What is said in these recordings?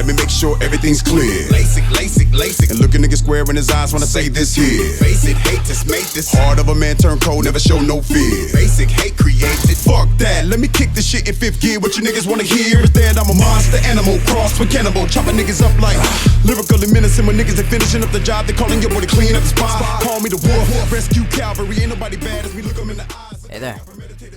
let me make sure everything's clear. LASIK, LASIK, LASIK. And look a nigga square in his eyes when I say this here. Face it, hate this, made this. Heart of a man turn cold, never show no fear. Basic hate created. Fuck that, let me kick this shit in fifth gear. What you niggas wanna hear is that I'm a monster animal, cross with cannibal, chopping niggas up like lyrically menacing when niggas are finishing up the job. They calling your boy to clean up the spot. Call me the war, rescue cavalry. Ain't nobody bad as we look them in the eyes. Hey there.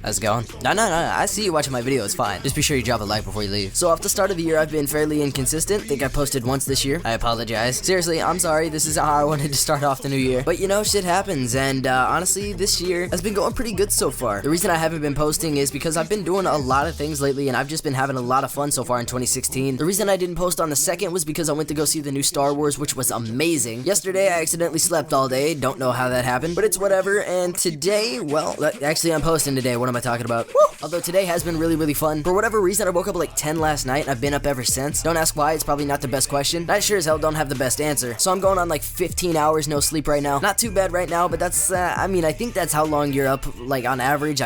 How's it going? No, I see you watching my video, it's fine. Just be sure you drop a like before you leave. So off the start of the year, I've been fairly inconsistent. Think I posted once this year. I apologize. Seriously, I'm sorry. This is how I wanted to start off the new year. But you know, shit happens. And honestly, this year has been going pretty good so far. The reason I haven't been posting is because I've been doing a lot of things lately and I've just been having a lot of fun so far in 2016. The reason I didn't post on the 2nd was because I went to go see the new Star Wars, which was amazing. Yesterday, I accidentally slept all day. Don't know how that happened, but it's whatever. And today, well, actually I'm posting today. What am I talking about? Woo! Although today has been really fun. For whatever reason, I woke up at like 10 last night and I've been up ever since. Don't ask why, it's probably not the best question. I sure as hell don't have the best answer. So I'm going on like 15 hours no sleep right now. Not too bad right now, but that's, I mean, I think that's how long you're up, like on average.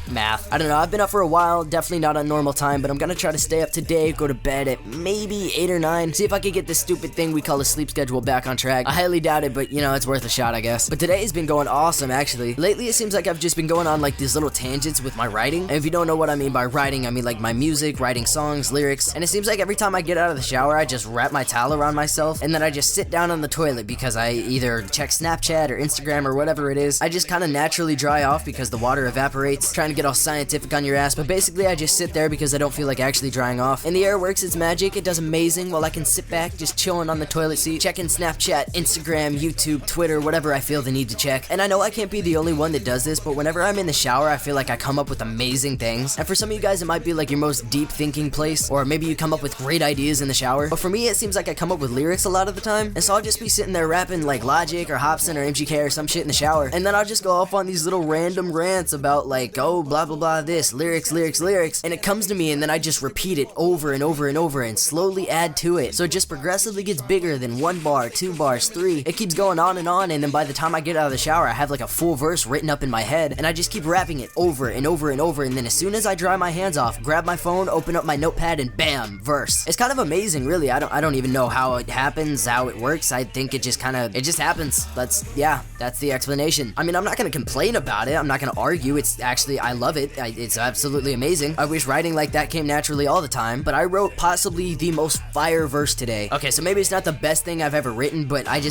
Math. I don't know, I've been up for a while, definitely not on normal time, but I'm gonna try to stay up today, go to bed at maybe 8 or 9, see if I can get this stupid thing we call a sleep schedule back on track. I highly doubt it, but you know, it's worth a shot, I guess. But today has been going awesome, actually. Lately, it seems like I've just been going on like these little tangents with my writing, and if you don't know what I mean by writing, I mean like my music, writing songs, lyrics, and it seems like every time I get out of the shower, I just wrap my towel around myself, and then I just sit down on the toilet because I either check Snapchat or Instagram or whatever it is. I just kind of naturally dry off because the water evaporates, trying to get all scientific on your ass, but basically I just sit there because I don't feel like actually drying off. And the air works its magic, it does amazing while I can sit back just chilling on the toilet seat, checking Snapchat, Instagram, YouTube, Twitter, whatever I feel the need to check. And I know I can't be the only one that does this, but whenever I'm in the shower, I feel like I come up with amazing things. And for some of you guys, it might be like your most deep thinking place, or maybe you come up with great ideas in the shower. But for me, it seems like I come up with lyrics a lot of the time, and so I'll just be sitting there rapping like Logic or Hobson or MGK or some shit in the shower, and then I'll just go off on these little random rants about like, oh, blah blah blah this, lyrics, and it comes to me and then I just repeat it over and over and over and slowly add to it. So it just progressively gets bigger than 1 bar, 2 bars, 3. It keeps going on, and then by the time I get out of the shower, I have like a full verse written up in my head, and I just keep rapping it over and over and over, and then as soon as I dry my hands off, grab my phone, open up my notepad, and bam, verse. It's kind of amazing, really. I don't even know how it happens, how it works. I think it just happens. That's the explanation. I mean, I'm not gonna complain about it. I'm not gonna argue. It's actually, I love it. It's absolutely amazing. I wish writing like that came naturally all the time, but I wrote possibly the most fire verse today. Okay, so maybe it's not the best thing I've ever written, but I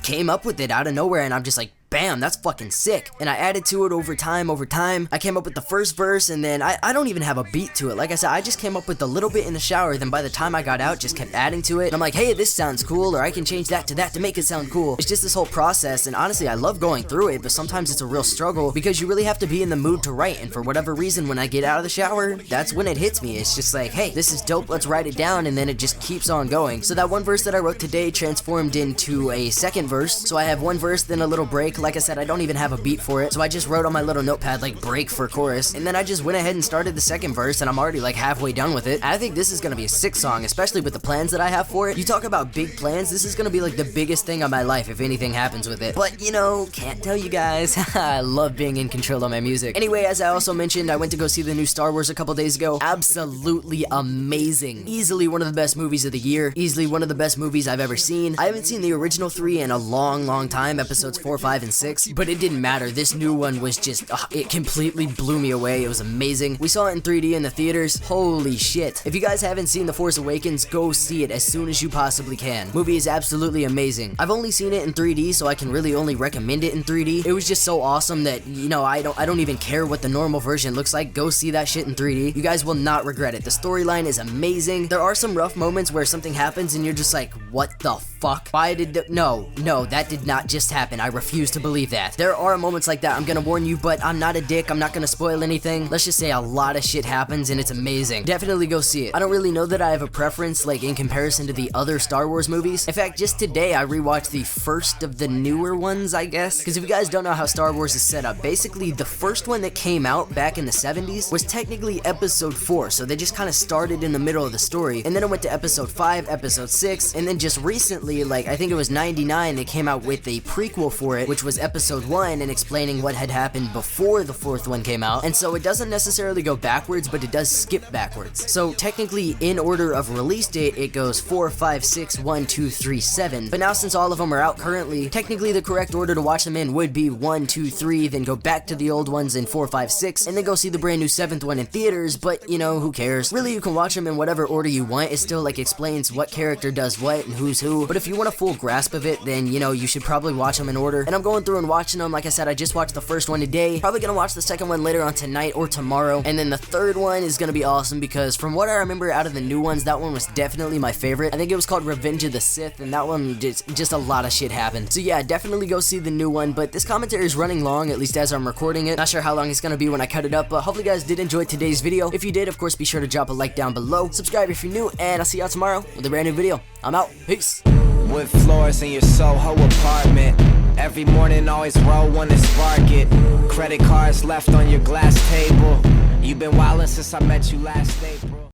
came up with it out of nowhere, and I'm just like, bam, that's fucking sick. And I added to it over time. I came up with the first verse, and then I don't even have a beat to it. Like I said, I just came up with a little bit in the shower, then by the time I got out, just kept adding to it. And I'm like, hey, this sounds cool, or I can change that to make it sound cool. It's just this whole process, and honestly, I love going through it, but sometimes it's a real struggle because you really have to be in the mood to write, and for whatever reason, when I get out of the shower, that's when it hits me. It's just like, hey, this is dope, let's write it down, and then it just keeps on going. So that one verse that I wrote today transformed into a second verse. So I have one verse, then a little break. Like I said, I don't even have a beat for it, so I just wrote on my little notepad like break for chorus, and then I just went ahead and started the second verse, and I'm already like halfway done with it. And I think this is gonna be a sick song, especially with the plans that I have for it. You talk about big plans, this is gonna be like the biggest thing of my life if anything happens with it. But you know, can't tell you guys. I love being in control of my music. Anyway, as I also mentioned, I went to go see the new Star Wars a couple days ago. Absolutely amazing. Easily one of the best movies of the year. Easily one of the best movies I've ever seen. I haven't seen the original 3 in a long time, episodes 4, 5, and 6, but it didn't matter. This new one was just, it completely blew me away. It was amazing. We saw it in 3D in the theaters. Holy shit. If you guys haven't seen The Force Awakens, go see it as soon as you possibly can. Movie is absolutely amazing. I've only seen it in 3D, so I can really only recommend it in 3D. It was just so awesome that, you know, I don't even care what the normal version looks like. Go see that shit in 3D. You guys will not regret it. The storyline is amazing. There are some rough moments where something happens and you're just like, what the fuck? Why did no, that did not just happen. I refuse to believe that. There are moments like that, I'm gonna warn you, but I'm not a dick, I'm not gonna spoil anything. Let's just say a lot of shit happens and it's amazing. Definitely go see it. I don't really know that I have a preference, like, in comparison to the other Star Wars movies. In fact, just today, I rewatched the first of the newer ones, I guess. Because if you guys don't know how Star Wars is set up, basically, the first one that came out back in the 70s was technically episode 4, so they just kind of started in the middle of the story, and then it went to episode 5, episode 6, and then just recently, like, I think it was 99, they came out with a prequel for it, which was was episode 1 and explaining what had happened before the 4th one came out, and so it doesn't necessarily go backwards, but it does skip backwards. So technically, in order of release date, it goes 4, 5, 6, 1, 2, 3, 7. But now since all of them are out currently, technically the correct order to watch them in would be 1, 2, 3, then go back to the old ones in 4, 5, 6, and then go see the brand new 7th one in theaters, but you know, who cares? Really, you can watch them in whatever order you want. It still like explains what character does what and who's who, but if you want a full grasp of it, then you know, you should probably watch them in order. And I'm going through and watching them. Like I said, I just watched the first one today, probably gonna watch the second one later on tonight or tomorrow, and then the third one is gonna be awesome because from what I remember out of the new ones, that one was definitely my favorite. I think it was called Revenge of the Sith, and that one just a lot of shit happened. So yeah, definitely go see the new one, but this commentary is running long, at least as I'm recording it. Not sure how long it's gonna be when I cut it up, but hopefully you guys did enjoy today's video. If you did, of course, be sure to drop a like down below, subscribe if you're new, and I'll see y'all tomorrow with a brand new video. I'm out. Peace. Wood floors in your Soho apartment. Every morning always roll one and spark it. Credit cards left on your glass table. You've been wildin' since I met you last April.